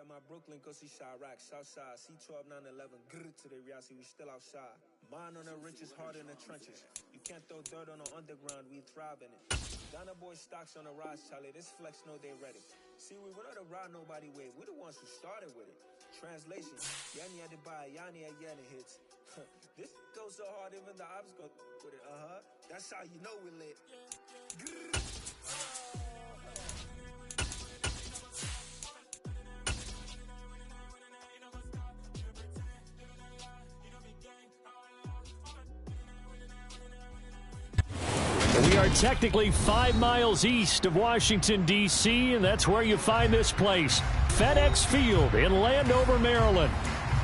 at my Brooklyn, go see Chirac, Southside, C12, 911, grrr to the Riasi, we still outside. Mine on the riches, hard in the trenches. You can't throw dirt on the underground, we thrive in it. Donna Boy stocks on the rise, Charlie, this flex know they ready. See, we were not to ride nobody way, we the ones who started with it. Translation, Yanni had to buy, Yanni again it hits. This goes so hard, even the ops go with it, That's how you know we lit. We are technically 5 miles east of Washington, D.C., and that's where you find this place, FedEx Field in Landover, Maryland.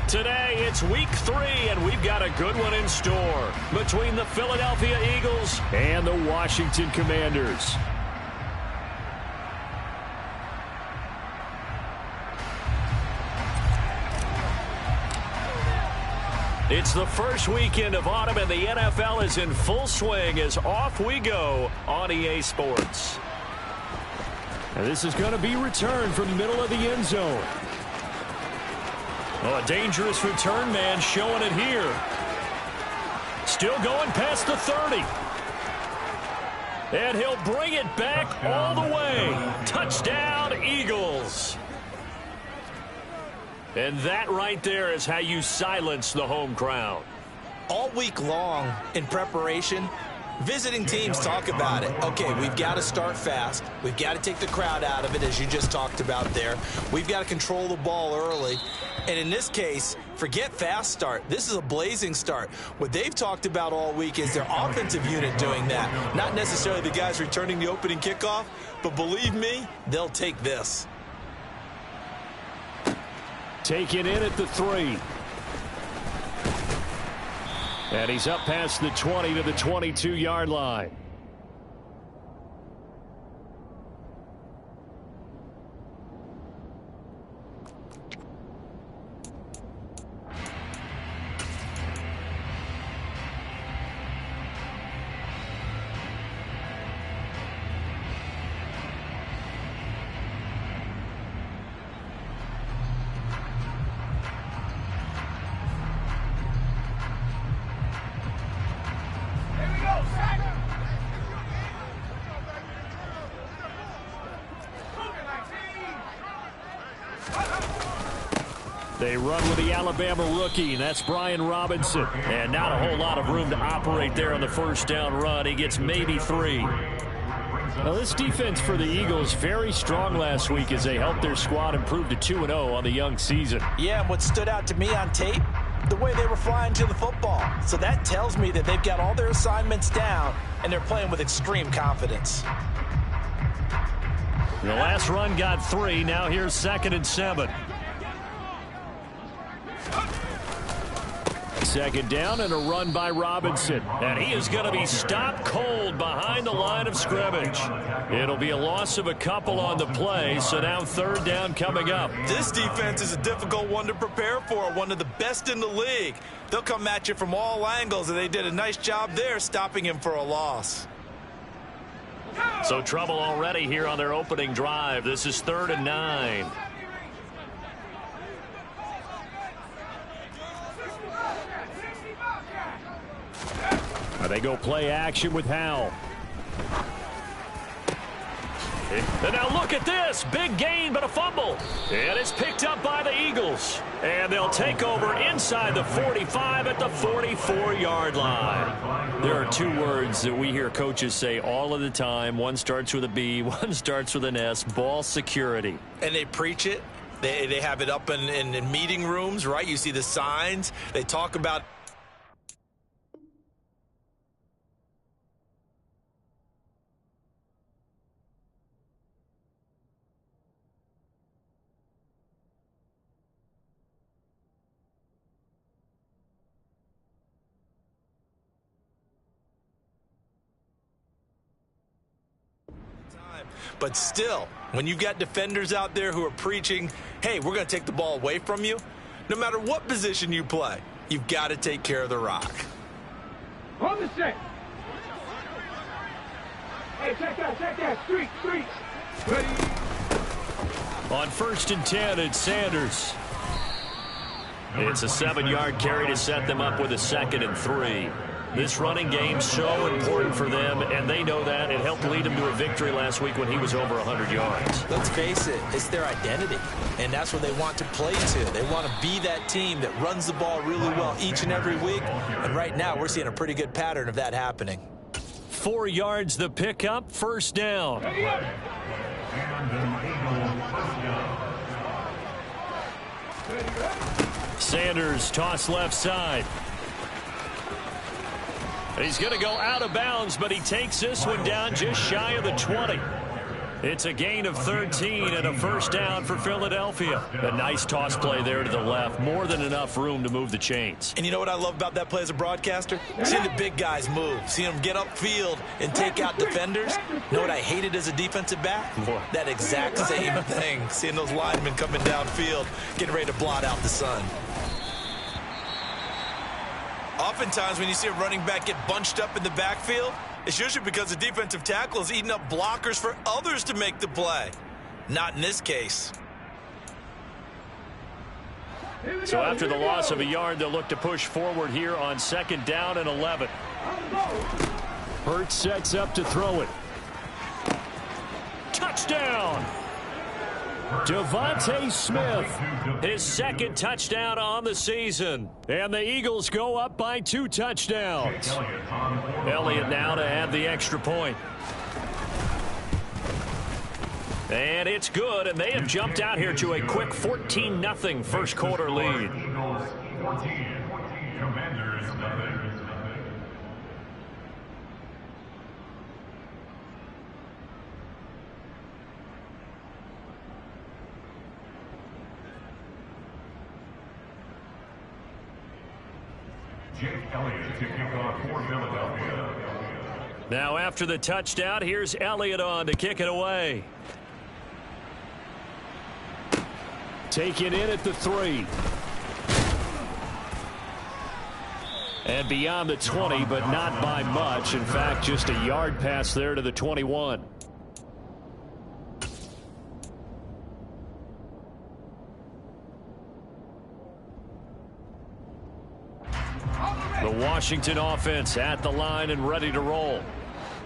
Today, it's week 3, and we've got a good one in store between the Philadelphia Eagles and the Washington Commanders. It's the first weekend of autumn, and the NFL is in full swing as off we go on EA Sports. And this is going to be returned from the middle of the end zone. Oh, a dangerous return man showing it here. Still going past the 30. And he'll bring it back all the way. Touchdown, Eagles. And that right there is how you silence the home crowd. All week long in preparation, visiting teams talk about it. Okay, we've got to start fast. We've got to take the crowd out of it, as you just talked about there. We've got to control the ball early. And in this case, forget fast start. This is a blazing start. What they've talked about all week is their offensive unit doing that. Not necessarily the guys returning the opening kickoff, but believe me, they'll take this. Taken in at the 3. And he's up past the 20 to the 22-yard line. They run with the Alabama rookie, and that's Brian Robinson. And not a whole lot of room to operate there on the first down run. He gets maybe 3. Now, this defense for the Eagles very strong last week as they helped their squad improve to 2-0 on the young season. Yeah, and what stood out to me on tape, the way they were flying to the football. So that tells me that they've got all their assignments down, and they're playing with extreme confidence. The last run got 3. Now here's 2nd and 7. 2nd down and a run by Robinson. And he is going to be stopped cold behind the line of scrimmage. It'll be a loss of a couple on the play, so now 3rd down coming up. This defense is a difficult one to prepare for, one of the best in the league. They'll come at you from all angles, and they did a nice job there stopping him for a loss. So trouble already here on their opening drive. This is 3rd and 9. They go play action with Howell. And now look at this. Big gain, but a fumble. And it's picked up by the Eagles. And they'll take over inside the 45 at the 44-yard line. There are 2 words that we hear coaches say all of the time. One starts with a B, one starts with an S. Ball security. And they preach it. They have it up in meeting rooms, right? You see the signs. They talk about But still, when you've got defenders out there who are preaching, hey, we're going to take the ball away from you, no matter what position you play, you've got to take care of the rock. On the set. Hey, check that. Street. Ready. On 1st and 10, it's Sanders. It's a 7-yard carry to set them up with a 2nd and 3. This running game's so important for them, and they know that. It helped lead them to a victory last week when he was over 100 yards. Let's face it, it's their identity, and that's what they want to play to. They want to be that team that runs the ball really well each and every week, and right now we're seeing a pretty good pattern of that happening. 4 yards the pickup, 1st down. Sanders toss left side. He's going to go out of bounds, but he takes this one down just shy of the 20. It's a gain of 13 and a 1st down for Philadelphia. A nice toss play there to the left. More than enough room to move the chains. And you know what I love about that play as a broadcaster? Seeing the big guys move. Seeing them get upfield and take out defenders. You know what I hated as a defensive back? That exact same thing. Seeing those linemen coming downfield, getting ready to blot out the sun. Oftentimes when you see a running back get bunched up in the backfield, it's usually because the defensive tackle is eating up blockers for others to make the play. Not in this case. So after the loss of a yard, they'll look to push forward here on 2nd down and 11. Hurts sets up to throw it. Touchdown! Devontae Smith, his 2nd touchdown on the season. And the Eagles go up by 2 touchdowns. Elliott now to add the extra point. And it's good, and they have jumped out here to a quick 14-0 first quarter lead. Jake Elliott to kick off for Philadelphia. Now after the touchdown, here's Elliott on to kick it away. Taken in at the 3. And beyond the 20, but not by much. In fact, just a yard pass there to the 21. The Washington offense at the line and ready to roll.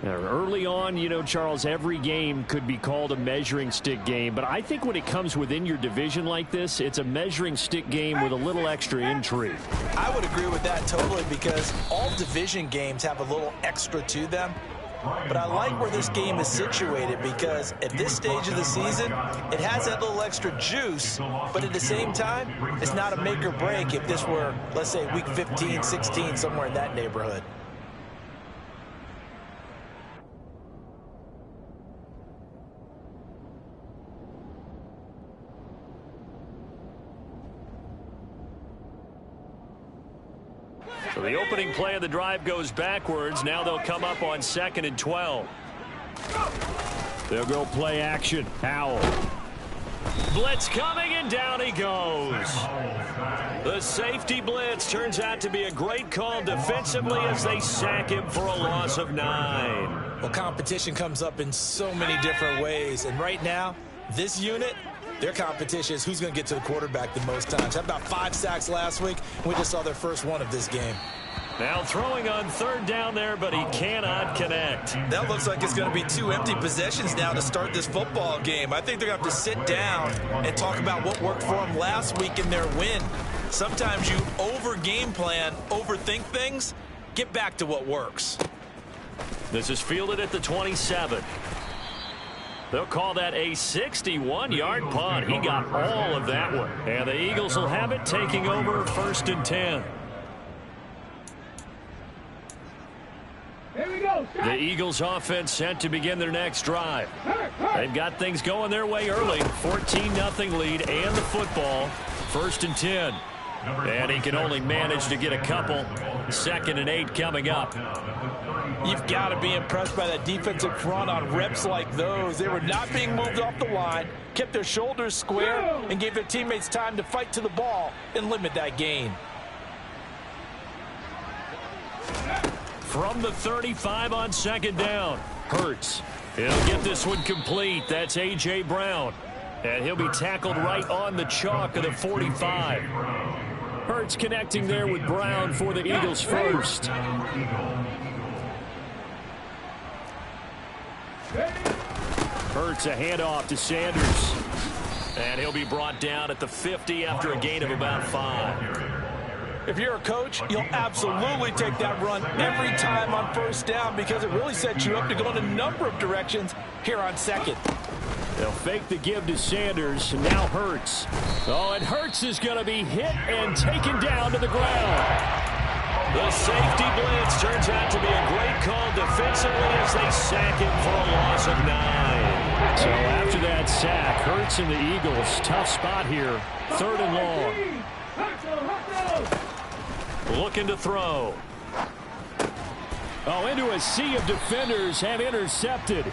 Now, early on, you know, Charles, every game could be called a measuring stick game. But I think when it comes within your division like this, it's a measuring stick game with a little extra intrigue. I would agree with that totally because all division games have a little extra to them. But I like where this game is situated because at this stage of the season, it has that little extra juice, but at the same time, it's not a make or break if this were, let's say, week 15, 16, somewhere in that neighborhood. So the opening play of the drive goes backwards. Now they'll come up on 2nd and 12. They'll go play action. Howell. Blitz coming, and down he goes. The safety blitz turns out to be a great call defensively as they sack him for a loss of 9. Well, competition comes up in so many different ways. And right now, this unit, their competition is who's going to get to the quarterback the most times. Had about 5 sacks last week. We just saw their first one of this game. Now throwing on 3rd down there, but he cannot connect. That looks like it's going to be 2 empty possessions now to start this football game. I think they're going to have to sit down and talk about what worked for them last week in their win. Sometimes you over-game plan, overthink things. Get back to what works. This is fielded at the 27. They'll call that a 61-yard punt. He got all of that one. And the Eagles will have it, taking over 1st and 10. Here we go. The Eagles offense set to begin their next drive. They've got things going their way early. 14-0 lead and the football. 1st and 10. And he can only manage to get a couple. 2nd and 8 coming up. You've got to be impressed by that defensive front on reps like those. They were not being moved off the line, kept their shoulders square, and gave their teammates time to fight to the ball and limit that gain. From the 35 on 2nd down. Hurts. He'll get this one complete. That's A.J. Brown. And he'll be tackled right on the chalk of the 45. Hurts connecting there with Brown for the Eagles first. Hurts a handoff to Sanders. And he'll be brought down at the 50 after a gain of about 5. If you're a coach, you'll absolutely take that run every time on first down because it really sets you up to go in a number of directions here on second. They'll fake the give to Sanders, and now Hurts. Oh, and Hurts is going to be hit and taken down to the ground. The safety blitz turns out to be a great call defensively as they sack him for a loss of 9. So after that sack, Hurts and the Eagles, tough spot here, 3rd and long. Looking to throw. Oh, into a sea of defenders have intercepted.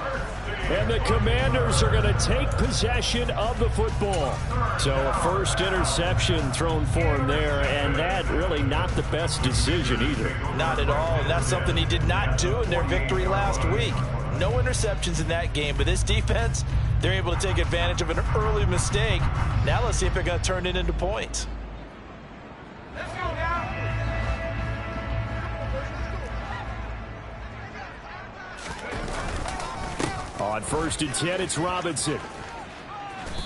And the Commanders are going to take possession of the football. So a first interception thrown for him there, and that really not the best decision either. Not at all, and that's something he did not do in their victory last week. No interceptions in that game, but this defense, they're able to take advantage of an early mistake. Now let's see if they're going to turn it into points. Let's go now. On 1st and 10, it's Robinson.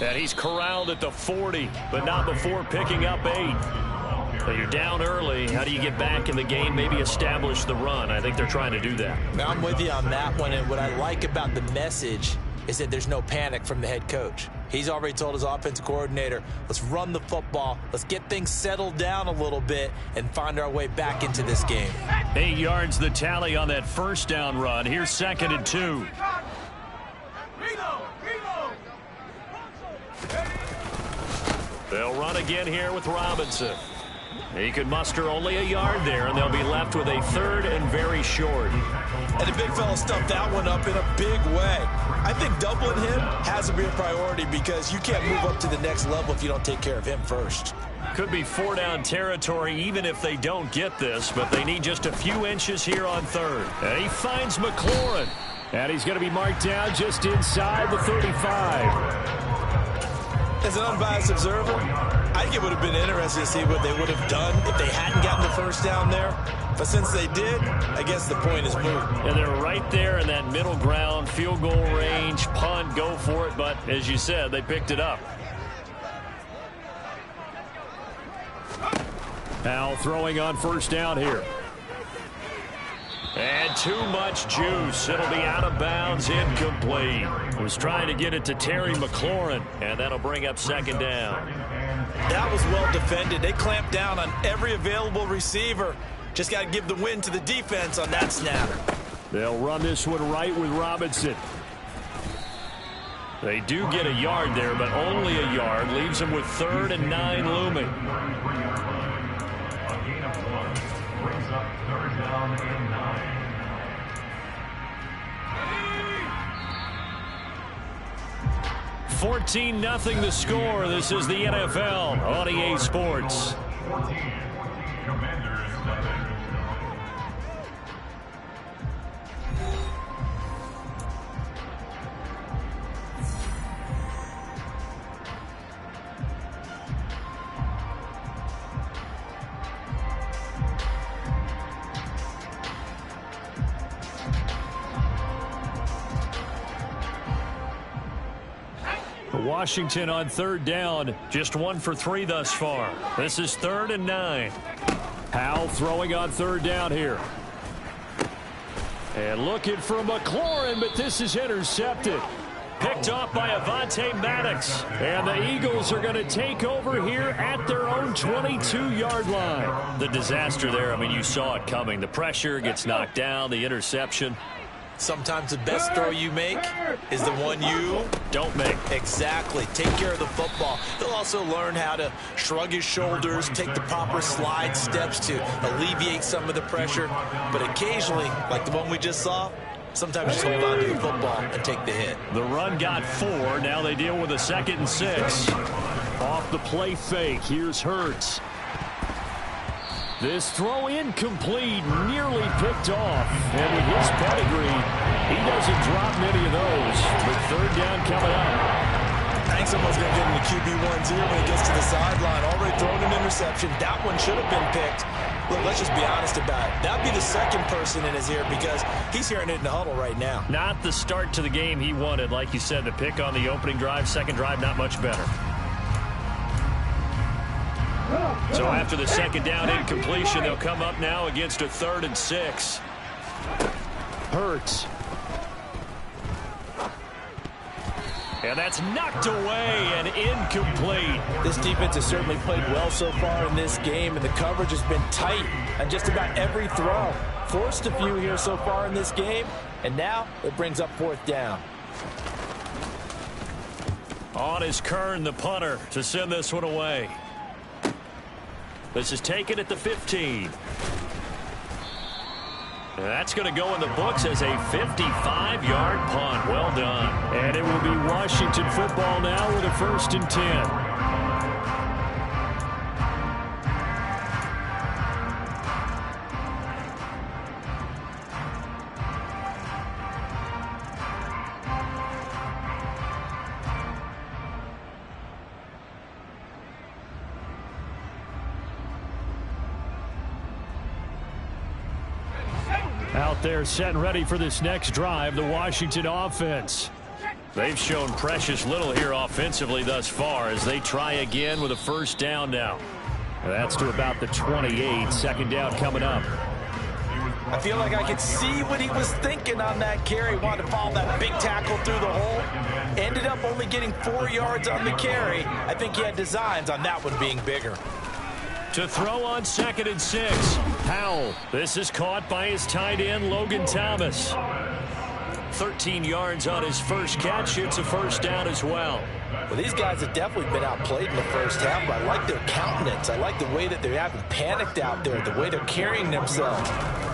And he's corralled at the 40, but not before picking up 8. So you're down early. How do you get back in the game, maybe establish the run? I think they're trying to do that. Now, I'm with you on that one, and what I like about the message is that there's no panic from the head coach. He's already told his offensive coordinator, let's run the football, let's get things settled down a little bit and find our way back into this game. 8 yards the tally on that first down run. Here's 2nd and 2. They'll run again here with Robinson. He could muster only a yard there, and they'll be left with a 3rd and very short. And the big fella stuffed that one up in a big way. I think doubling him has to be a priority because you can't move up to the next level if you don't take care of him first. Could be 4-down territory even if they don't get this, but they need just a few inches here on 3rd. And he finds McLaurin. And he's going to be marked down just inside the 35. As an unbiased observer, I think it would have been interesting to see what they would have done if they hadn't gotten the first down there. But since they did, I guess the point is moot. And they're right there in that middle ground, field goal range, punt, go for it. But as you said, they picked it up. Now throwing on first down here. And too much juice. It'll be out of bounds, incomplete. Was trying to get it to Terry McLaurin, and that'll bring up 2nd down. That was well defended. They clamped down on every available receiver. Just got to give the win to the defense on that snap. They'll run this one right with Robinson. They do get a yard there, but only a yard. Leaves them with 3rd and 9 looming. A gain of 1 brings up 3rd down and 9. 14-0 the score. This is the NFL on EA Sports. 14, Commanders nothing. Washington on 3rd down, just 1 for 3 thus far. This is 3rd and 9. Howell throwing on 3rd down here. And looking for McLaurin, but this is intercepted. Picked off by Avonte Maddox. And the Eagles are going to take over here at their own 22-yard line. The disaster there, I mean, you saw it coming. The pressure gets knocked down, the interception. Sometimes the best throw you make is the one you don't make. Exactly. Take care of the football. He'll also learn how to shrug his shoulders, take the proper slide steps to alleviate some of the pressure. But occasionally, like the one we just saw, sometimes just hold on to the football and take the hit. The run got 4. Now they deal with a 2nd and 6. Off the play fake. Here's Hurts. This throw incomplete, nearly picked off. And with his pedigree, he doesn't drop many of those. But 3rd down coming up. Now think someone's going to get in the QB1's ear when he gets to the sideline. Already thrown an interception. That one should have been picked. Look, let's just be honest about it. That would be the second person in his ear because he's hearing it in the huddle right now. Not the start to the game he wanted. Like you said, the pick on the opening drive, second drive, not much better. So after the second down incompletion, they'll come up now against a 3rd and 6. Hurts. And that's knocked away and incomplete. This defense has certainly played well so far in this game, and the coverage has been tight on just about every throw. Forced a few here so far in this game, and now it brings up 4th down. On is Kern, the punter, to send this one away. This is taken at the 15. That's going to go in the books as a 55-yard punt. Well done. And it will be Washington football now with a 1st and 10. Out there set and ready for this next drive, the Washington offense. They've shown precious little here offensively thus far as they try again with a 1st down now. That's to about the 28. 2nd down coming up. I feel like I could see what he was thinking on that carry. Wanted to follow that big tackle through the hole. Ended up only getting 4 yards on the carry. I think he had designs on that one being bigger. To throw on 2nd and 6. Howell. This is caught by his tight end, Logan Thomas. 13 yards on his first catch. It's a 1st down as well. Well, these guys have definitely been outplayed in the first half, but I like their countenance. I like the way that they haven't panicked out there, the way they're carrying themselves.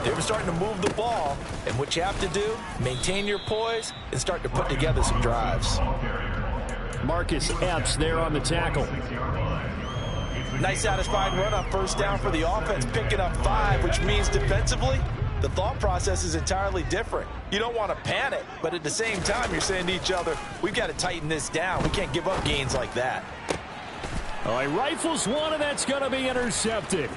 They were starting to move the ball, and what you have to do, maintain your poise and start to put together some drives. Marcus Epps there on the tackle. Nice satisfying run on 1st down for the offense, picking up 5, which means defensively, the thought process is entirely different. You don't want to panic, but at the same time, you're saying to each other, we've got to tighten this down. We can't give up gains like that. All right, rifles one, and that's going to be intercepted.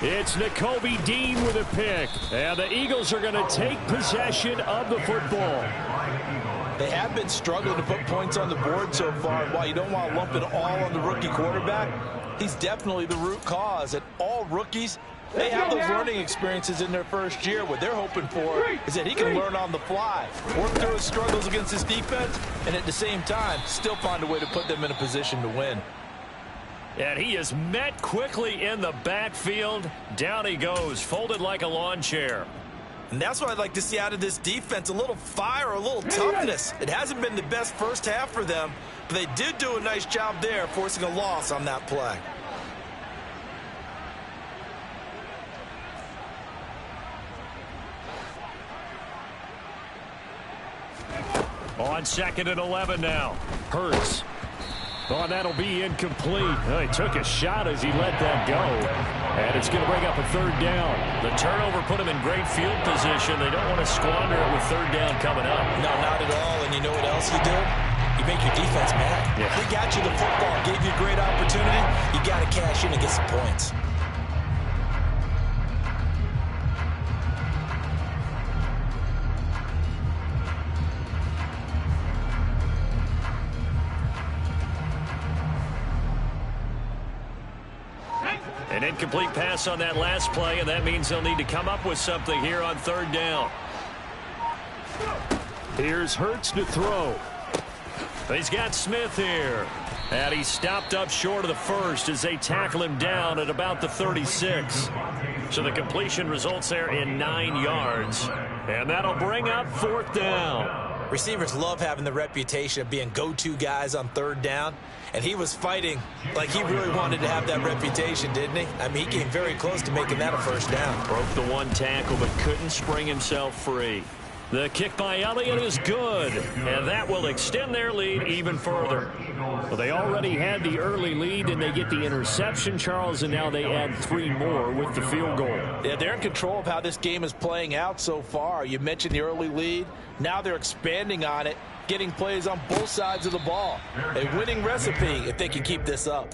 It's Nakobe Dean with a pick, and the Eagles are going to take possession of the football. They have been struggling to put points on the board so far. While you don't want to lump it all on the rookie quarterback, he's definitely the root cause. And all rookies, they have those learning experiences in their first year. What they're hoping for is that he can learn on the fly, work through his struggles against his defense, and at the same time, still find a way to put them in a position to win. And he is met quickly in the backfield. Down he goes, folded like a lawn chair. And that's what I'd like to see out of this defense, a little fire, a little toughness. It hasn't been the best first half for them, but they did do a nice job there, forcing a loss on that play. On 2nd and 11 now. Hurts. Oh, that'll be incomplete. He took a shot as he let that go. And it's going to bring up a 3rd down. The turnover put him in great field position. They don't want to squander it with 3rd down coming up. No, not at all. And you know what else you do? You make your defense mad. Yeah. They got you the football, gave you a great opportunity. You got to cash in and get some points. An incomplete pass on that last play, and that means they'll need to come up with something here on 3rd down. Here's Hurts to throw. He's got Smith here. And he's stopped up short of the first as they tackle him down at about the 36. So the completion results there in 9 yards. And that'll bring up 4th down. Receivers love having the reputation of being go-to guys on 3rd down. And he was fighting like he really wanted to have that reputation, didn't he? I mean, he came very close to making that a 1st down. Broke the one tackle but couldn't spring himself free. The kick by Elliott is good, and that will extend their lead even further. Well, they already had the early lead, and they get the interception, Charles, and now they add 3 more with the field goal. Yeah, they're in control of how this game is playing out so far. You mentioned the early lead. Now they're expanding on it, getting plays on both sides of the ball. A winning recipe if they can keep this up.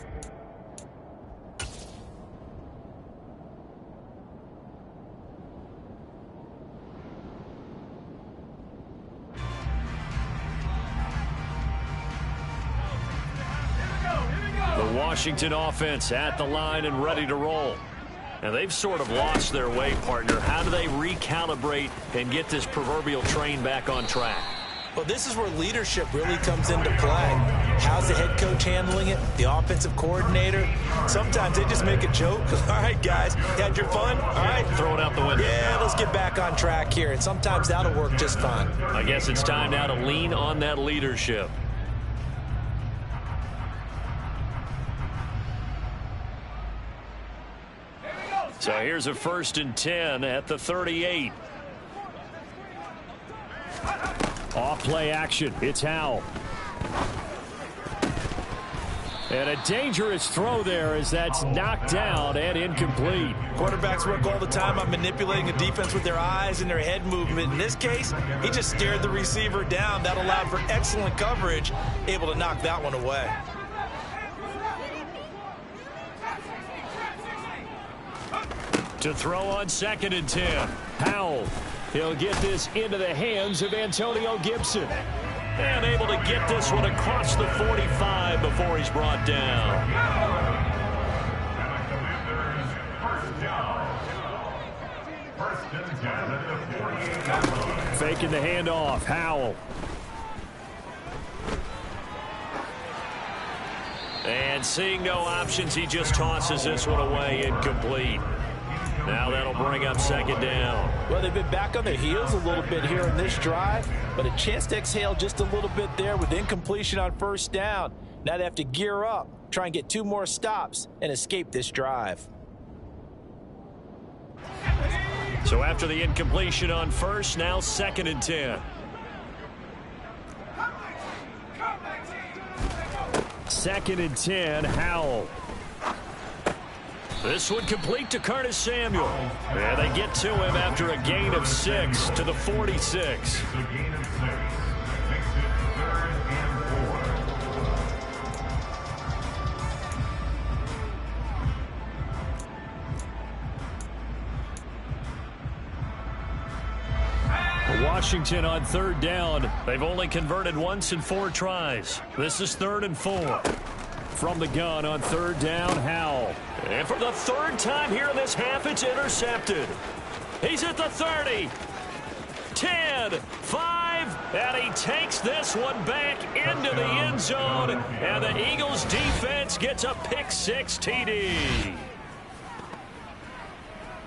The Washington offense at the line and ready to roll. And they've sort of lost their way, partner. How do they recalibrate and get this proverbial train back on track? Well, this is where leadership really comes into play. How's the head coach handling it? The offensive coordinator? Sometimes they just make a joke. All right, guys, you had your fun? All right. Throw it out the window. Yeah, let's get back on track here. And sometimes that'll work just fine. I guess it's time now to lean on that leadership. So here's a 1st and 10 at the 38. Off play action. It's Howell. And a dangerous throw there as that's knocked down and incomplete. Quarterbacks work all the time on manipulating a defense with their eyes and their head movement. In this case, he just stared the receiver down. That allowed for excellent coverage, able to knock that one away. To throw on 2nd and 10. Howell. He'll get this into the hands of Antonio Gibson. And able to get this one across the 45 before he's brought down. Faking the handoff. Howell. And seeing no options, he just tosses this one away, incomplete. Now that'll bring up 2nd down. Well, they've been back on their heels a little bit here in this drive, but a chance to exhale just a little bit there with incompletion on 1st down. Now they have to gear up, try and get 2 more stops, and escape this drive. So after the incompletion on 1st, now 2nd and 10. 2nd and 10, Howell. This one complete to Curtis Samuel. And they get to him after a gain of 6 to the 46. A gain of 6. Makes it 3rd and 4. Washington on 3rd down. They've only converted once in 4 tries. This is 3rd and 4. From the gun on 3rd down, Howell. And for the 3rd time here in this half, it's intercepted. He's at the 30. 10, 5, and he takes this one back into the end zone. And the Eagles defense gets a pick-6 TD.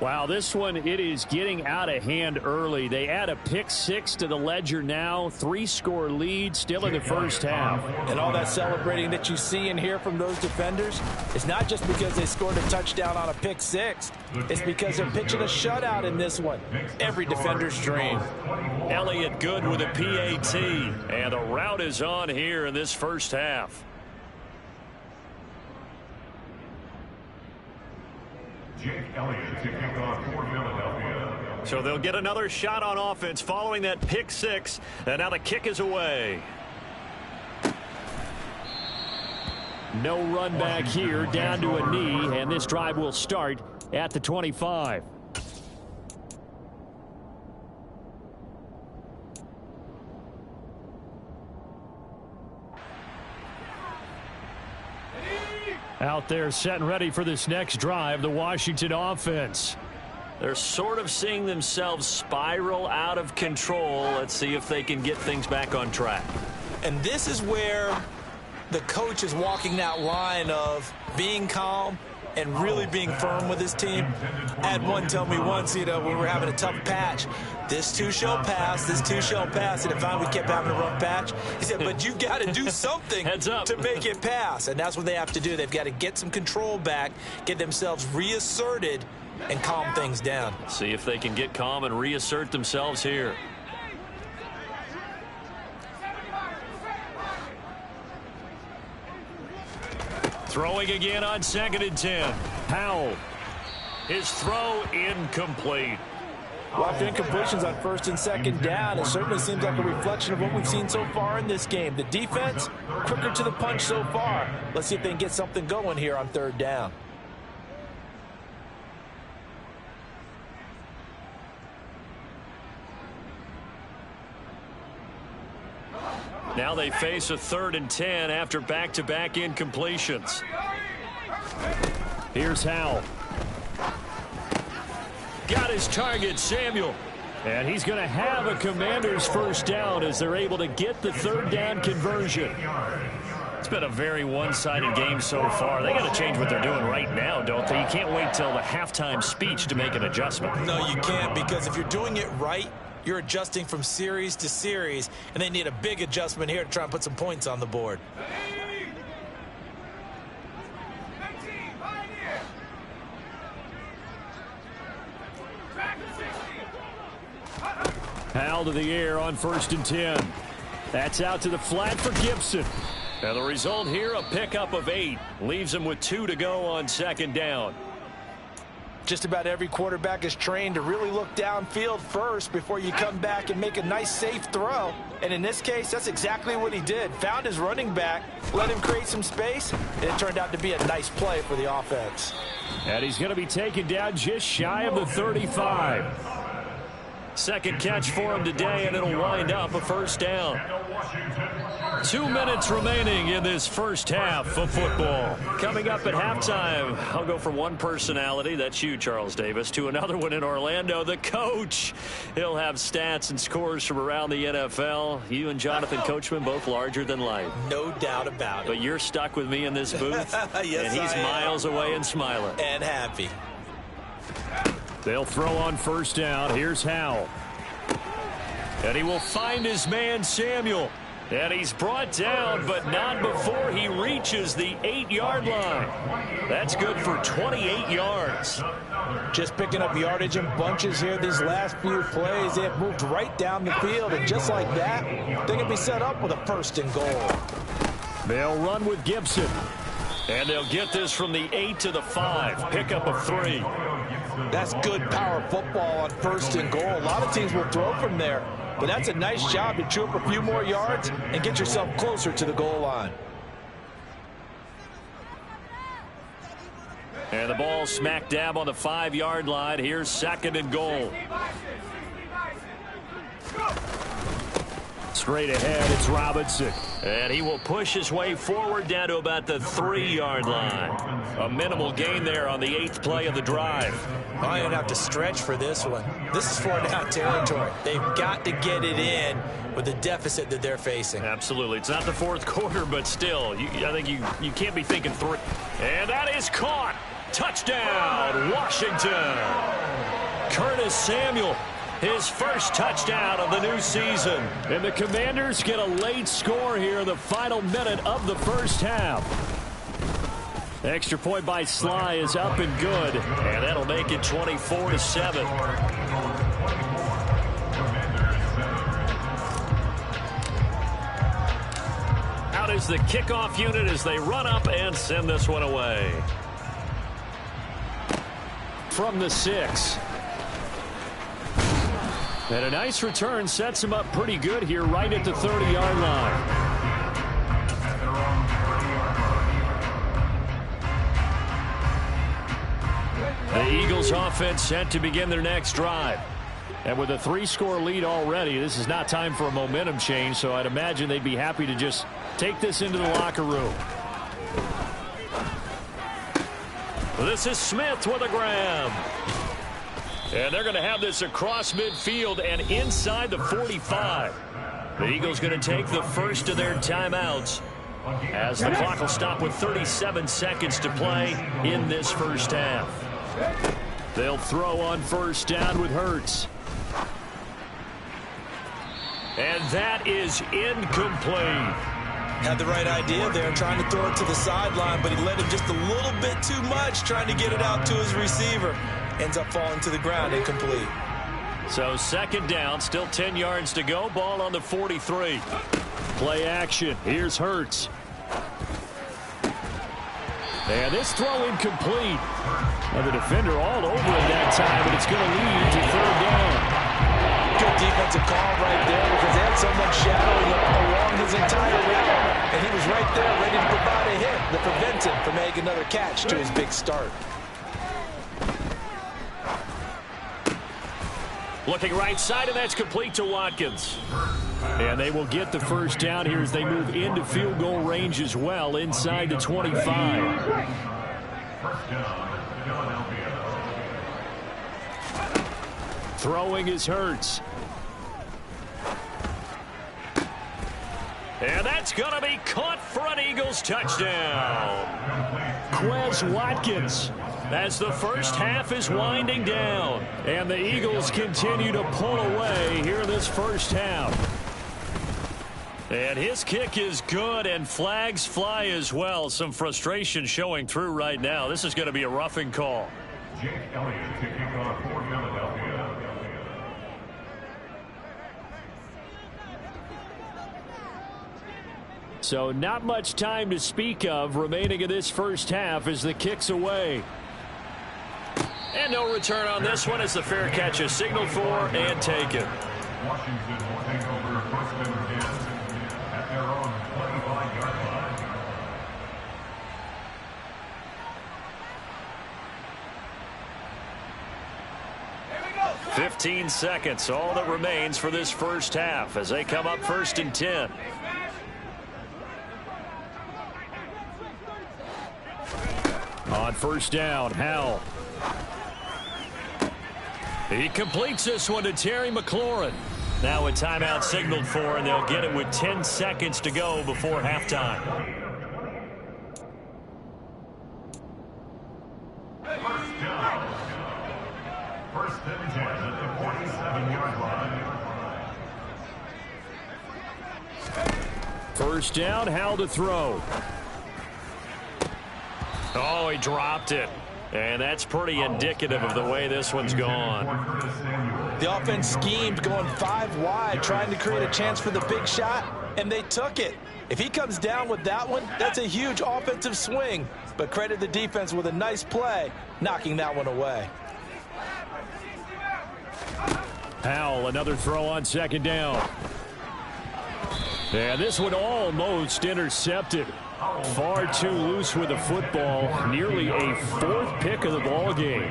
Wow, this one, it is getting out of hand early. They add a pick-6 to the ledger now. 3-score lead still in the 1st half. And all that celebrating that you see and hear from those defenders, it's not just because they scored a touchdown on a pick-6. It's because they're pitching a shutout in this one. Every defender's dream. Elliott Good with a PAT. And the route is on here in this 1st half. Jake Elliott to kick off for Philadelphia. So they'll get another shot on offense following that pick-6. And now the kick is away. No run back here, down to a knee, and this drive will start at the 25. Out there set and ready for this next drive, the Washington offense. They're sort of seeing themselves spiral out of control. Let's see if they can get things back on track. And this is where the coach is walking that line of being calm and really being firm with his team. I had one tell me once, when we were having a tough patch, this too shall pass, this too shall pass. And if we kept having a rough patch, he said, but you got to do something to make it pass. And that's what they have to do. They've got to get some control back, get themselves reasserted, and calm things down. See if they can get calm and reassert themselves here. Throwing again on 2nd and 10. Howell. His throw incomplete. Well, after incompletions on first and second down, it certainly seems like a reflection of what we've seen so far in this game. The defense, quicker to the punch so far. Let's see if they can get something going here on third down. Now they face a 3rd and 10 after back-to-back incompletions. Here's Howell. Got his target, Samuel. And he's going to have a Commanders first down as they're able to get the 3rd down conversion. It's been a very one-sided game so far. They got to change what they're doing right now, don't they? You can't wait till the halftime speech to make an adjustment. No, you can't, because if you're doing it right, you're adjusting from series to series, and they need a big adjustment here to try and put some points on the board. Howell to the air on 1st and 10. That's out to the flat for Gibson. And the result here, a pickup of 8. Leaves him with 2 to go on 2nd down. Just about every quarterback is trained to really look downfield first before you come back and make a nice, safe throw. And in this case, that's exactly what he did. Found his running back, let him create some space, and it turned out to be a nice play for the offense. And he's going to be taken down just shy of the 35. Second catch for him today, and it'll wind up a first down. 2 minutes remaining in this first half of football. Coming up at halftime, I'll go from one personality, that's you, Charles Davis, to another one in Orlando, the coach. He'll have stats and scores from around the NFL. You and Jonathan Coachman, both larger than life. No doubt about it. But you're stuck with me in this booth, yes, and he's miles away and smiling. And happy. They'll throw on first down. Here's Howell. And he will find his man, Samuel. And he's brought down, but not before he reaches the 8-yard line. That's good for 28 yards. Just picking up yardage in bunches here these last few plays. They have moved right down the field, and just like that, they can be set up with a 1st and goal. They'll run with Gibson. And they'll get this from the 8 to the 5. Pickup of 3. That's good power football on 1st and goal. A lot of teams will throw from there, but that's a nice job to chew up a few more yards and get yourself closer to the goal line. And the ball smack dab on the 5-yard line. Here's 2nd and goal. Straight ahead, it's Robinson. And he will push his way forward down to about the 3-yard line. A minimal gain there on the 8th play of the drive. I don't have to stretch for this one. This is 4-down territory. They've got to get it in with the deficit that they're facing. Absolutely. It's not the 4th quarter, but still, I think you can't be thinking 3. And that is caught. Touchdown, Washington. Curtis Samuel. His first touchdown of the new season. And the Commanders get a late score here in the final minute of the first half. Extra point by Sly is up and good. And that'll make it 24-7. Out is the kickoff unit as they run up and send this one away. From the 6. And a nice return sets him up pretty good here right at the 30-yard line. The Eagles offense set to begin their next drive. And with a 3-score lead already, this is not time for a momentum change, so I'd imagine they'd be happy to just take this into the locker room. This is Smith with a grab. And they're going to have this across midfield and inside the 45. The Eagles going to take the first of their timeouts as the clock will stop with 37 seconds to play in this first half. They'll throw on first down with Hurts. And that is incomplete. Had the right idea there, trying to throw it to the sideline, but he led him just a little bit too much, trying to get it out to his receiver. Ends up falling to the ground, incomplete. So 2nd down, still 10 yards to go. Ball on the 43. Play action. Here's Hurts. And this throw incomplete. And the defender all over him that time, but it's going to lead to 3rd down. defensive call right there because they had someone shadowing him along his entire route. And he was right there ready to provide a hit that prevents him from making another catch to his big start. Looking right side, and that's complete to Watkins. And they will get the first down here as they move into field goal range as well, inside the 25. First down, Philadelphia. Throwing is Hurts. And that's going to be caught for an Eagles touchdown. Quez Watkins, as the first half is winding down. And the Eagles continue to pull away here in this first half. And his kick is good, and flags fly as well. Some frustration showing through right now. This is going to be a roughing call. Jake Elliott to kick off for Philadelphia. So not much time to speak of remaining in this first half as the kick's away. And no return on this one as the fair catch is signaled for and taken. Washington will take over first and 10 at their own 25-yard line. 15 seconds, all that remains for this first half as they come up first and 10. On first down, Howell. He completes this one to Terry McLaurin. Now a timeout signaled for, and they'll get it with 10 seconds to go before halftime. First down. First and 10 at the 47-yard line. First down, Howell to throw. Oh, he dropped it. And that's pretty indicative of the way this one's gone. The offense schemed going 5 wide, trying to create a chance for the big shot, and they took it. If he comes down with that one, that's a huge offensive swing. But credit the defense with a nice play, knocking that one away. Howell, another throw on second down. And this one almost intercepted. Far too loose with the football. Nearly a 4th pick of the ball game.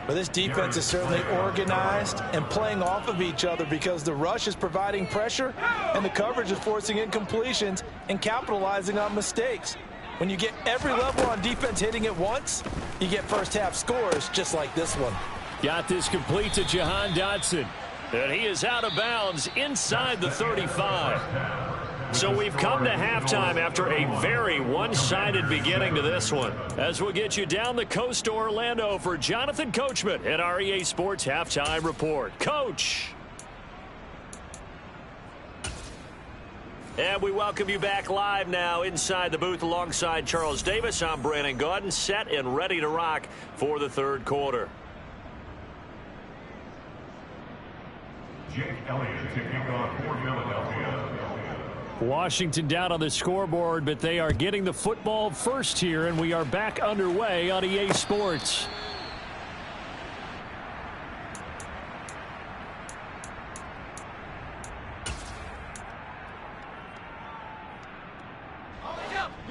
But this defense is certainly organized and playing off of each other because the rush is providing pressure and the coverage is forcing incompletions and capitalizing on mistakes. When you get every level on defense hitting at once, you get first half scores just like this one. Got this complete to Jahan Dotson. And he is out of bounds inside the 35. So we've come to halftime after a very one-sided beginning to this one. As we'll get you down the coast to Orlando for Jonathan Coachman at our EA Sports Halftime Report. Coach. And we welcome you back live now inside the booth alongside Charles Davis. I'm Brandon Gaudin, set and ready to rock for the third quarter. Jake Elliott to kick off for Philadelphia. Washington down on the scoreboard, but they are getting the football first here, and we are back underway on EA Sports.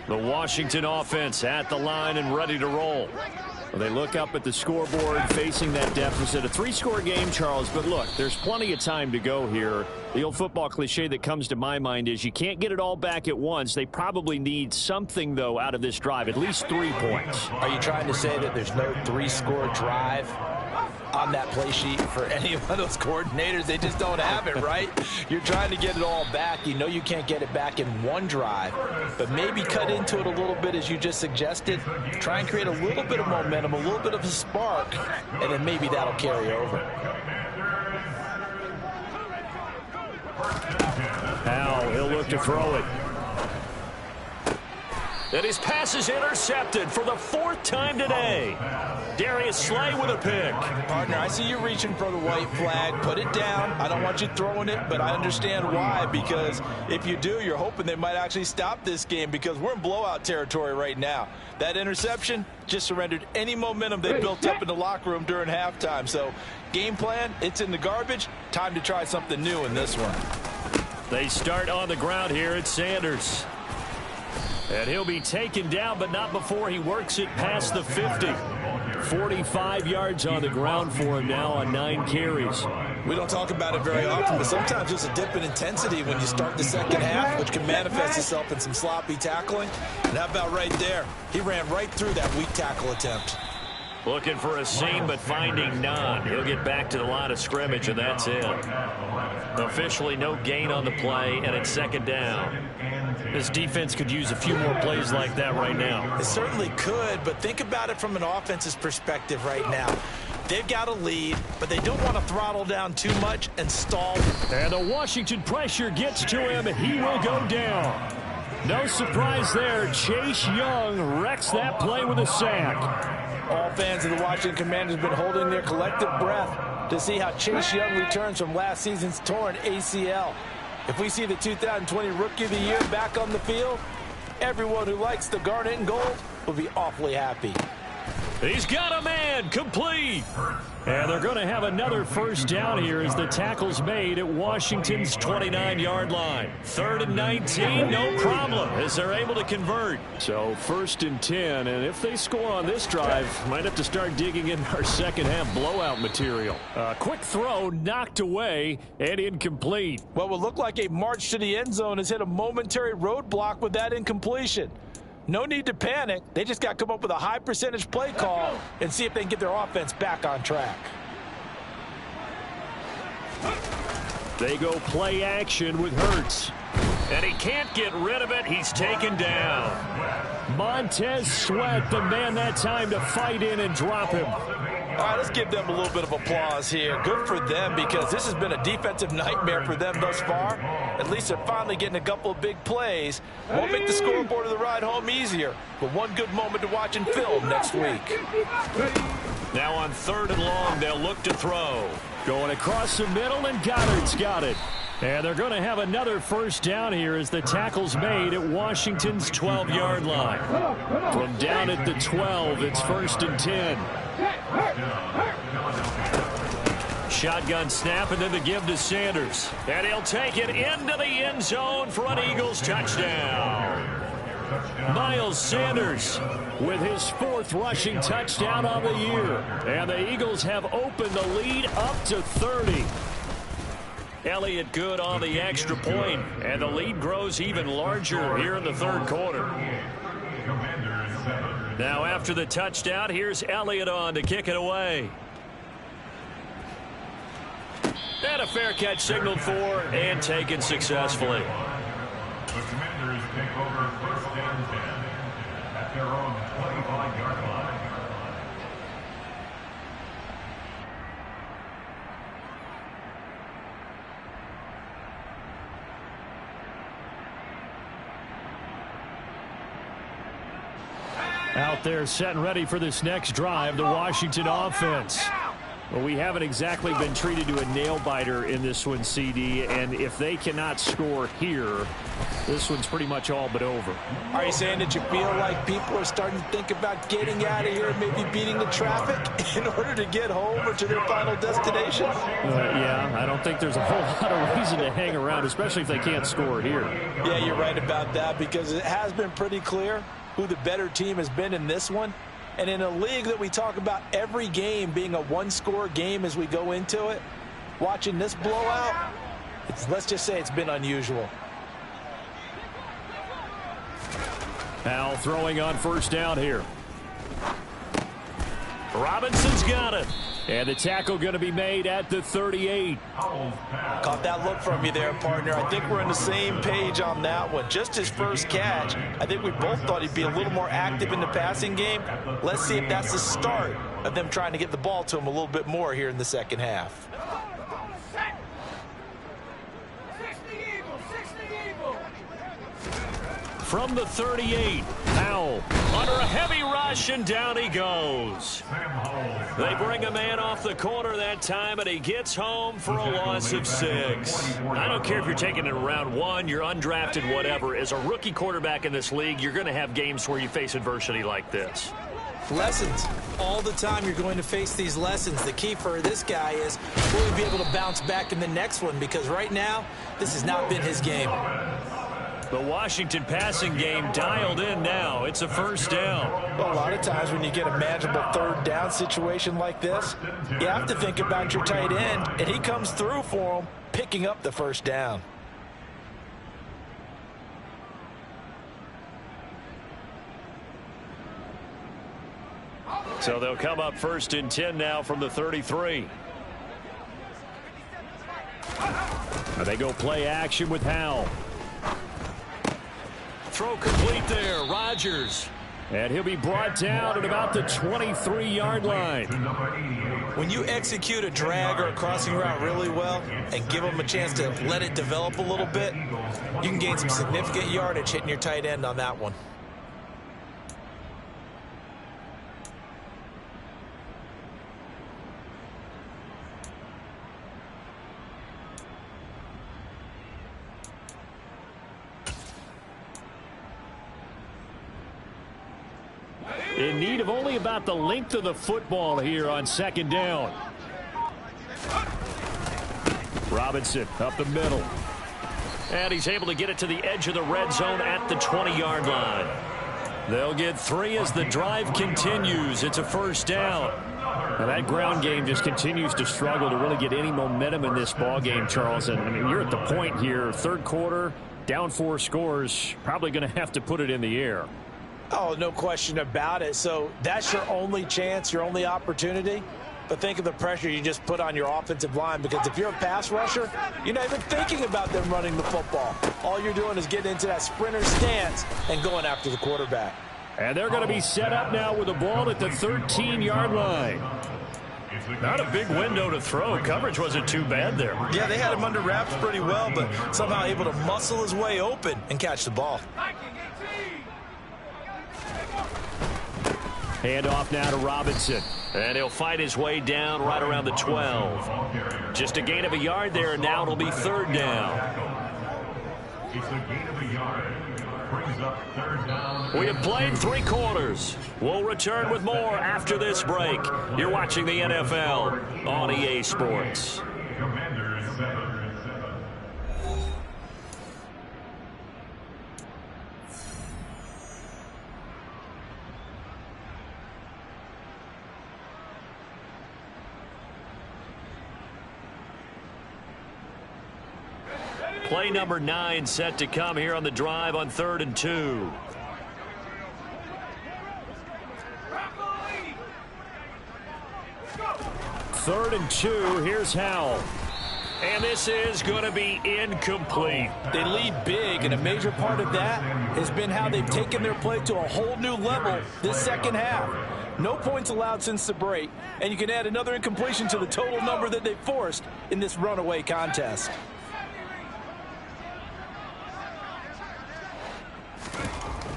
The Washington offense at the line and ready to roll. Well, they look up at the scoreboard facing that deficit. A 3-score game, Charles, but look, there's plenty of time to go here. The old football cliche that comes to my mind is you can't get it all back at once. They probably need something, though, out of this drive, at least 3 points. Are you trying to say that there's no 3-score drive on that play sheet for any of those coordinators? They just don't have it, right? You're trying to get it all back. You know you can't get it back in one drive, but maybe cut into it a little bit as you just suggested. Try and create a little bit of momentum, a little bit of a spark, and then maybe that'll carry over. Howell, he'll look to throw it. And his pass is intercepted for the 4th time today. Darius Slay with a pick. Partner, I see you reaching for the white flag. Put it down. I don't want you throwing it, but I understand why. Because if you do, you're hoping they might actually stop this game because we're in blowout territory right now. That interception just surrendered any momentum they built up in the locker room during halftime. So game plan, it's in the garbage. Time to try something new in this one. They start on the ground here at Sanders. And he'll be taken down, but not before he works it past the 50. 45 yards on the ground for him now on 9 carries. We don't talk about it very often, but sometimes there's a dip in intensity when you start the second half, which can manifest itself in some sloppy tackling. And how about right there? He ran right through that weak tackle attempt. Looking for a seam, but finding none. He'll get back to the line of scrimmage, and that's it. Officially no gain on the play, and it's 2nd down. This defense could use a few more plays like that right now. It certainly could, but think about it from an offense's perspective right now. They've got a lead, but they don't want to throttle down too much and stall. And the Washington pressure gets to him, and he will go down. No surprise there. Chase Young wrecks that play with a sack. All fans of the Washington Commanders have been holding their collective breath to see how Chase Young returns from last season's torn ACL. If we see the 2020 Rookie of the Year back on the field, everyone who likes the garnet and gold will be awfully happy. He's got a man, complete. And they're going to have another 1st down here as the tackle's made at Washington's 29-yard line. 3rd and 19, no problem, as they're able to convert. So 1st and 10, and if they score on this drive, might have to start digging in our second half blowout material. Quick throw knocked away and incomplete. What would look like a march to the end zone has hit a momentary roadblock with that incompletion. No need to panic. They just got to come up with a high percentage play call and see if they can get their offense back on track. They go play action with Hurts. And he can't get rid of it. He's taken down. Montez Sweat, the man that time to fight in and drop him. All right, let's give them a little bit of applause here. Good for them because this has been a defensive nightmare for them thus far. At least they're finally getting a couple of big plays. Won't make the scoreboard of the ride home easier, but one good moment to watch in film next week. Now on 3rd and long, they'll look to throw. Going across the middle, and Goddard's got it. And they're going to have another 1st down here as the tackle's made at Washington's 12-yard line. From down at the 12, it's 1st and 10. Shotgun snap, and then the give to Sanders. And he'll take it into the end zone for an Eagles touchdown. Miles Sanders with his 4th rushing touchdown on the year. And the Eagles have opened the lead up to 30. Elliott good on the extra point, and the lead grows even larger here in the 3rd quarter. Now after the touchdown, here's Elliott on to kick it away. And a fair catch signaled for and taken successfully. The Commanders take over 1st and 10 at their own 25-yard line. Out there set and ready for this next drive, the Washington offense. Well, we haven't exactly been treated to a nail-biter in this one, CD, and if they cannot score here, this one's pretty much all but over. Are you saying that you feel like people are starting to think about getting out of here and maybe beating the traffic in order to get home or to their final destination? Yeah, I don't think there's a whole lot of reason to hang around, especially if they can't score here. Yeah, you're right about that because it has been pretty clear who the better team has been in this one. And in a league that we talk about every game being a one-score game as we go into it, watching this blowout, let's just say it's been unusual. Now throwing on 1st down here. Robinson's got it. And the tackle going to be made at the 38. Caught that look from you there, partner. I think we're on the same page on that one. Just his 1st catch. I think we both thought he'd be a little more active in the passing game. Let's see if that's the start of them trying to get the ball to him a little bit more here in the second half. from the 38. Howell under a heavy rush, and down he goes. They bring a man off the corner that time, and he gets home for a loss of 6. I don't care if you're taking it in round 1, you're undrafted, whatever. As a rookie quarterback in this league, you're going to have games where you face adversity like this. Lessons. All the time you're going to face these lessons. The key for this guy is, will he be able to bounce back in the next one? Because right now, this has not been his game. The Washington passing game dialed in now. It's a first down. Well, a lot of times when you get a manageable third down situation like this, you have to think about your tight end, and he comes through for him, picking up the first down. So they'll come up 1st and 10 now from the 33. And they go play action with Howell. Throw complete there, Rodgers. And he'll be brought down at about the 23-yard line. When you execute a drag or a crossing route really well and give them a chance to let it develop a little bit, you can gain some significant yardage hitting your tight end on that one. In need of only about the length of the football here on 2nd down. Robinson up the middle. And he's able to get it to the edge of the red zone at the 20-yard line. They'll get 3 as the drive continues. It's a first down. Now that ground game just continues to struggle to really get any momentum in this ball game, Charles. And I mean, you're at the point here, 3rd quarter, down 4 scores, probably going to have to put it in the air. Oh, no question about it. So that's your only chance, your only opportunity. But think of the pressure you just put on your offensive line, because if you're a pass rusher, you're not even thinking about them running the football. All you're doing is getting into that sprinter stance and going after the quarterback. And they're going to be set up now with the ball at the 13-yard line. Not a big window to throw. Coverage wasn't too bad there. Yeah, they had him under wraps pretty well, but somehow able to muscle his way open and catch the ball. Hand off now to Robinson. And he'll fight his way down right around the 12. Just a gain of a yard there, and now it'll be 3rd down. It's a gain of a yard. Brings up 3rd down. We have played 3 quarters. We'll return with more after this break. You're watching the NFL on EA Sports. Commanders 7. Play number 9 set to come here on the drive on 3rd and 2. Third and 2, here's Howell. And this is going to be incomplete. They lead big, and a major part of that has been how they've taken their play to a whole new level this second half. No points allowed since the break, and you can add another incompletion to the total number that they forced in this runaway contest.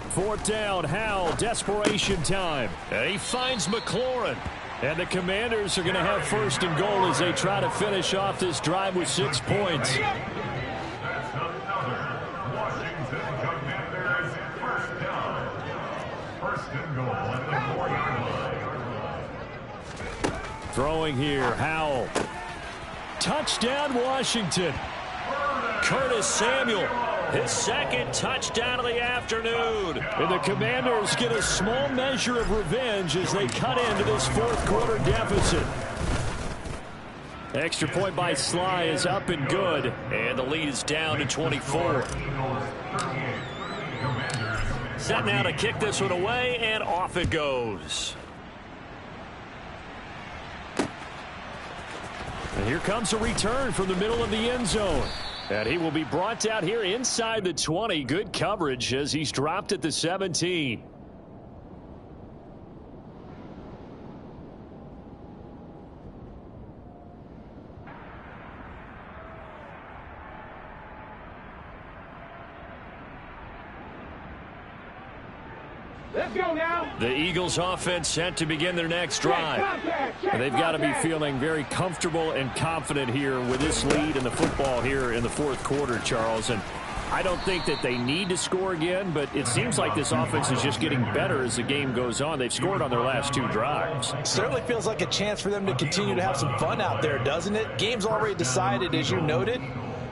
Fourth down, Howell, desperation time. And he finds McLaurin. And the Commanders are going to have 1st and goal as they try to finish off this drive with 6 points. That's another Washington Commanders 1st down. 1st and goal at the 4-yard line. Throwing here, Howell. Touchdown, Washington. Curtis Samuel, his 2nd touchdown of the afternoon. And the Commanders get a small measure of revenge as they cut into this 4th quarter deficit. Extra point by Sly is up and good. And the lead is down to 24. Set now to kick this one away, and off it goes. And here comes a return from the middle of the end zone. And he will be brought out here inside the 20. Good coverage as he's dropped at the 17. Let's go now. The Eagles offense set to begin their next drive. They've got to be feeling very comfortable and confident here with this lead in the football here in the fourth quarter, Charles. And I don't think that they need to score again, but it seems like this offense is just getting better as the game goes on. They've scored on their last 2 drives. Certainly feels like a chance for them to continue to have some fun out there, doesn't it? Game's already decided, as you noted.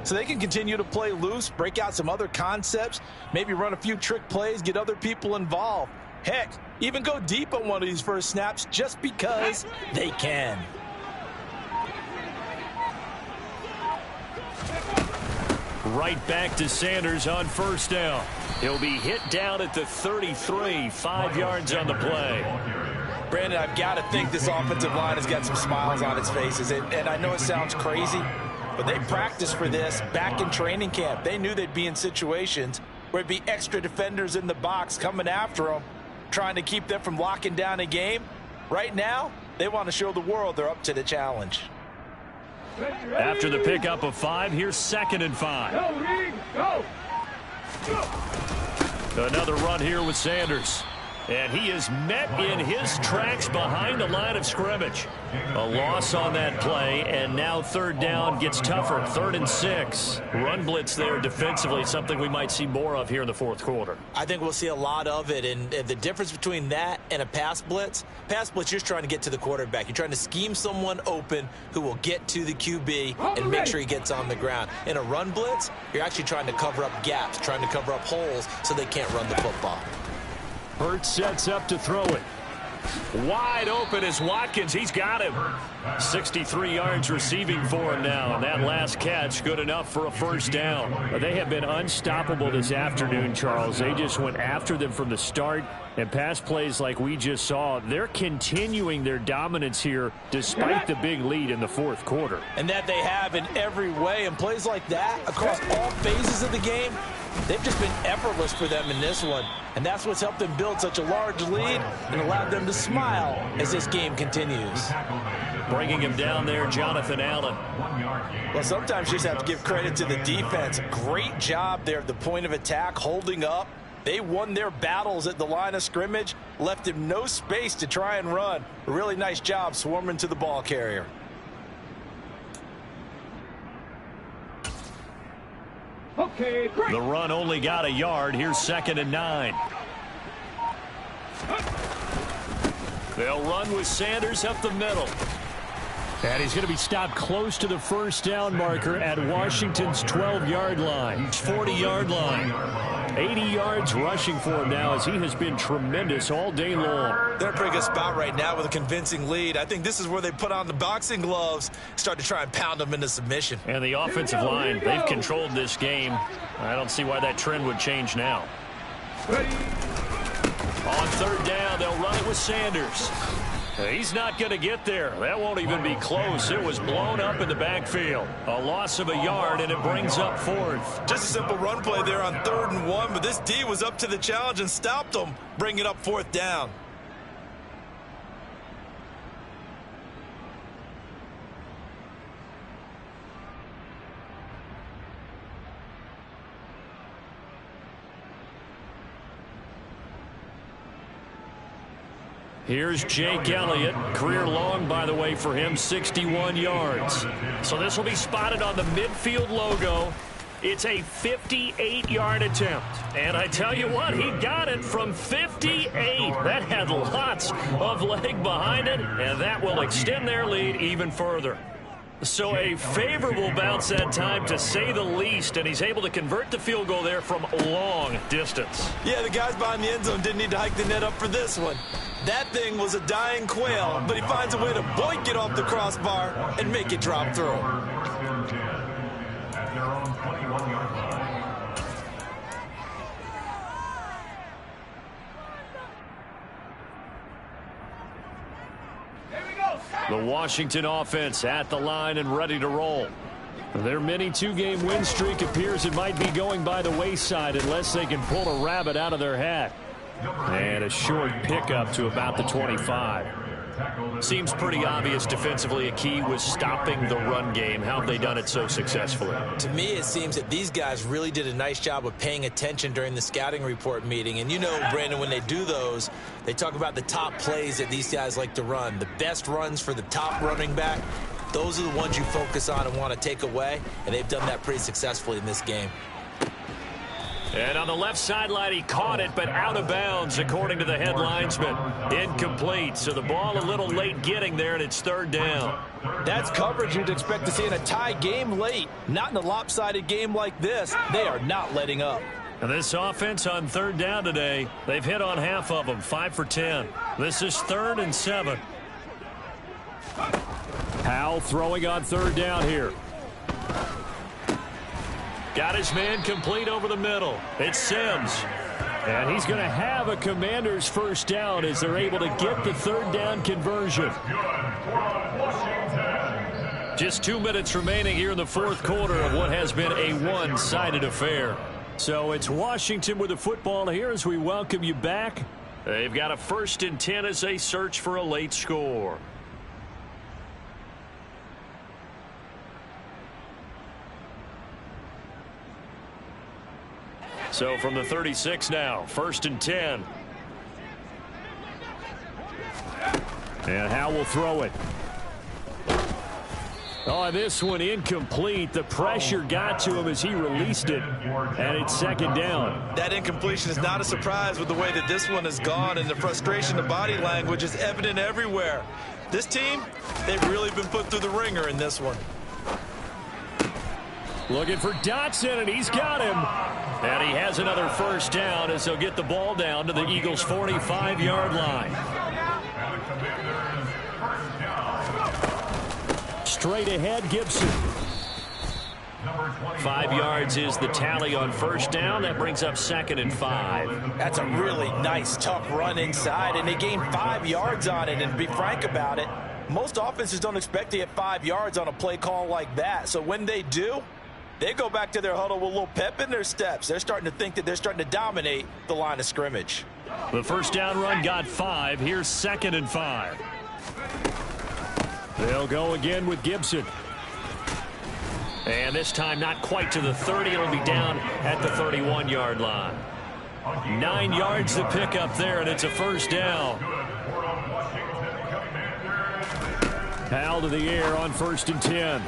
So they can continue to play loose, break out some other concepts, maybe run a few trick plays, get other people involved. Heck, even go deep on one of these first snaps just because they can. Right back to Sanders on first down. He'll be hit down at the 33, 5 yards on the play. Brandon, I've got to think this offensive line has got some smiles on its faces. And I know it sounds crazy, but they practiced for this back in training camp. They knew they'd be in situations where it'd be extra defenders in the box coming after them, trying to keep them from locking down a game. Right now, they want to show the world they're up to the challenge. After the pickup of 5, here's 2nd and 5. Go, Reed, go. Another run here with Sanders. And he is met in his tracks behind the line of scrimmage. A loss on that play, and now 3rd down gets tougher. 3rd and 6. Run blitz there defensively, something we might see more of here in the fourth quarter. I think we'll see a lot of it, and the difference between that and a pass blitz, you're just trying to get to the quarterback. You're trying to scheme someone open who will get to the QB and make sure he gets on the ground. In a run blitz, you're actually trying to cover up gaps, trying to cover up holes so they can't run the football. Hurts sets up to throw it. Wide open is Watkins. He's got him. 63 yards receiving for him now. And that last catch good enough for a first down. They have been unstoppable this afternoon, Charles. They just went after them from the start. And pass plays like we just saw, they're continuing their dominance here despite the big lead in the fourth quarter. And that they have in every way. And plays like that across all phases of the game, they've just been effortless for them in this one. And that's what's helped them build such a large lead and allowed them to smile as this game continues. Bringing him down there, Jonathan Allen. Well, sometimes you just have to give credit to the defense. Great job there at the point of attack, holding up. They won their battles at the line of scrimmage, left him no space to try and run. A really nice job swarming to the ball carrier. Okay, great. The run only got a yard. Here's 2nd and 9. They'll run with Sanders up the middle. And he's going to be stopped close to the first down marker at Washington's 12-yard line. 40-yard line. 80 yards rushing for him now as he has been tremendous all day long. They're in a pretty good spot right now with a convincing lead. I think this is where they put on the boxing gloves, start to try and pound them into submission. And the offensive line, they've controlled this game. I don't see why that trend would change now. Ready. On 3rd down, they'll run it with Sanders. He's not going to get there. That won't even be close. It was blown up in the backfield. A loss of a yard, and it brings up 4th. Just a simple run play there on 3rd and 1, but this D was up to the challenge and stopped them, bringing up 4th down. Here's Jake Elliott. Career long, by the way, for him, 61 yards. So this will be spotted on the midfield logo. It's a 58-yard attempt. And I tell you what, he got it from 58. That had lots of leg behind it, and that will extend their lead even further. So a favorable bounce that time, to say the least, and he's able to convert the field goal there from long distance. Yeah, the guys behind the end zone didn't need to hike the net up for this one. That thing was a dying quail, but he finds a way to boink it off the crossbar and make it drop through. At their own 21-yard line. The Washington offense at the line and ready to roll. Their mini two-game win streak appears it might be going by the wayside unless they can pull a rabbit out of their hat. And a short pickup to about the 25. Seems pretty obvious defensively a key was stopping the run game. How have they done it so successfully? To me, it seems that these guys really did a nice job of paying attention during the scouting report meeting. And you know, Brandon, when they do those, they talk about the top plays that these guys like to run. The best runs for the top running back, those are the ones you focus on and want to take away. And they've done that pretty successfully in this game. And on the left sideline, he caught it, but out of bounds, according to the head linesman. Incomplete, so the ball a little late getting there, and it's third down. That's coverage you'd expect to see in a tie game late. Not in a lopsided game like this. They are not letting up. And this offense on third down today, they've hit on half of them, 5 for 10. This is 3rd and 7. Howell throwing on third down here. Got his man complete over the middle. It's Sims. And he's going to have a Commanders first down as they're able to get the third down conversion. Just 2 minutes remaining here in the fourth quarter of what has been a one-sided affair. So it's Washington with the football here as we welcome you back. They've got a 1st and 10 as they search for a late score. So from the 36 now, 1st and 10. And Howell will throw it. Oh, this one incomplete. The pressure got to him as he released it. And it's 2nd down. That incompletion is not a surprise with the way that this one has gone, and the frustration of body language is evident everywhere. This team, they've really been put through the ringer in this one. Looking for Dotson, and he's got him. And he has another first down as they'll get the ball down to the Eagles' 45-yard line. Straight ahead, Gibson. 5 yards is the tally on first down. That brings up 2nd and 5. That's a really nice, tough run inside, and they gained 5 yards on it. And to be frank about it, most offenses don't expect to get 5 yards on a play call like that. So when they do, they go back to their huddle with a little pep in their steps. They're starting to think that they're starting to dominate the line of scrimmage. The first down run got 5. Here's 2nd and 5. They'll go again with Gibson. And this time not quite to the 30. It'll be down at the 31-yard line. 9 yards to pick up there, and it's a first down. Howell to the air on 1st and 10.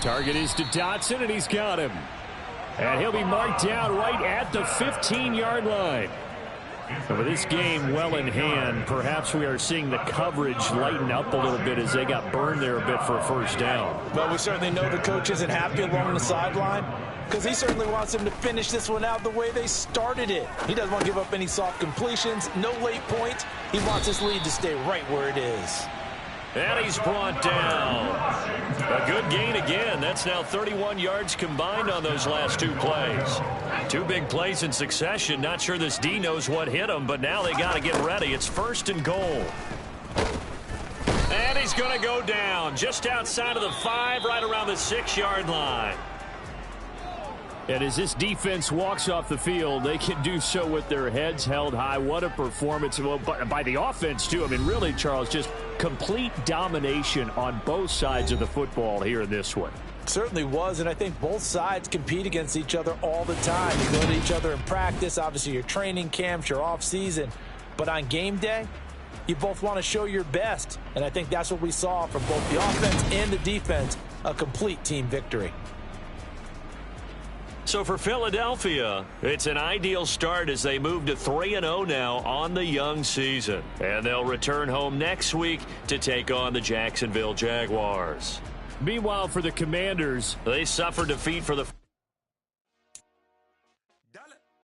Target is to Dotson, and he's got him. And he'll be marked down right at the 15-yard line. And with this game well in hand, perhaps we are seeing the coverage lighten up a little bit as they got burned there a bit for a first down. Well, we certainly know the coach isn't happy along the sideline because he certainly wants them to finish this one out the way they started it. He doesn't want to give up any soft completions, no late points. He wants his lead to stay right where it is. And he's brought down. A good gain again. That's now 31 yards combined on those last 2 plays. 2 big plays in succession. Not sure this D knows what hit him, but now they got to get ready. It's 1st and goal. And he's going to go down just outside of the 5, right around the 6-yard line. And as this defense walks off the field, they can do so with their heads held high. What a performance by the offense, too. I mean, really, Charles, just complete domination on both sides of the football here in this one. Certainly was, and I think both sides compete against each other all the time. You go to each other in practice, obviously your training camps, your off-season. But on game day, you both want to show your best. And I think that's what we saw from both the offense and the defense, a complete team victory. So for Philadelphia, it's an ideal start as they move to 3-0 now on the young season. And they'll return home next week to take on the Jacksonville Jaguars. Meanwhile, for the Commanders, they suffered defeat for the